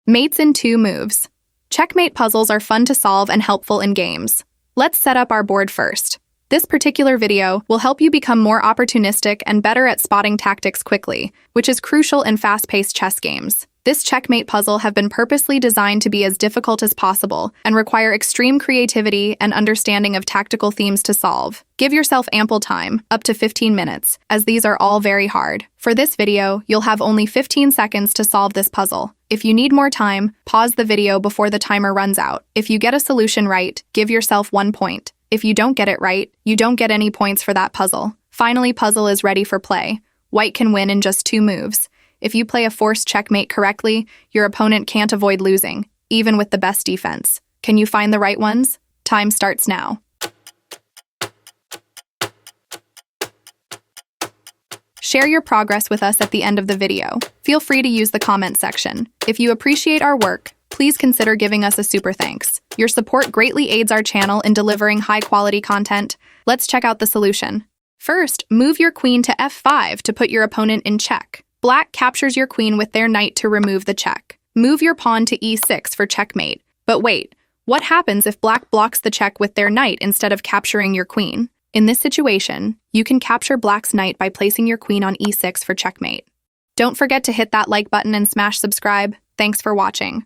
Mates in 2 moves. Checkmate puzzles are fun to solve and helpful in games. Let's set up our board first. This particular video will help you become more opportunistic and better at spotting tactics quickly, which is crucial in fast-paced chess games. This checkmate puzzle have been purposely designed to be as difficult as possible and require extreme creativity and understanding of tactical themes to solve. Give yourself ample time, up to 15 minutes, as these are all very hard. For this video, you'll have only 15 seconds to solve this puzzle. If you need more time, pause the video before the timer runs out. If you get a solution right, give yourself 1 point. If you don't get it right, you don't get any points for that puzzle. Finally, puzzle is ready for play. White can win in just 2 moves. If you play a forced checkmate correctly, your opponent can't avoid losing, even with the best defense. Can you find the right ones? Time starts now. Share your progress with us at the end of the video. Feel free to use the comment section. If you appreciate our work, please consider giving us a super thanks. Your support greatly aids our channel in delivering high-quality content. Let's check out the solution. First, move your queen to f5 to put your opponent in check. Black captures your queen with their knight to remove the check. Move your pawn to e6 for checkmate. But wait, what happens if black blocks the check with their knight instead of capturing your queen? In this situation, you can capture black's knight by placing your queen on e6 for checkmate. Don't forget to hit that like button and smash subscribe. Thanks for watching.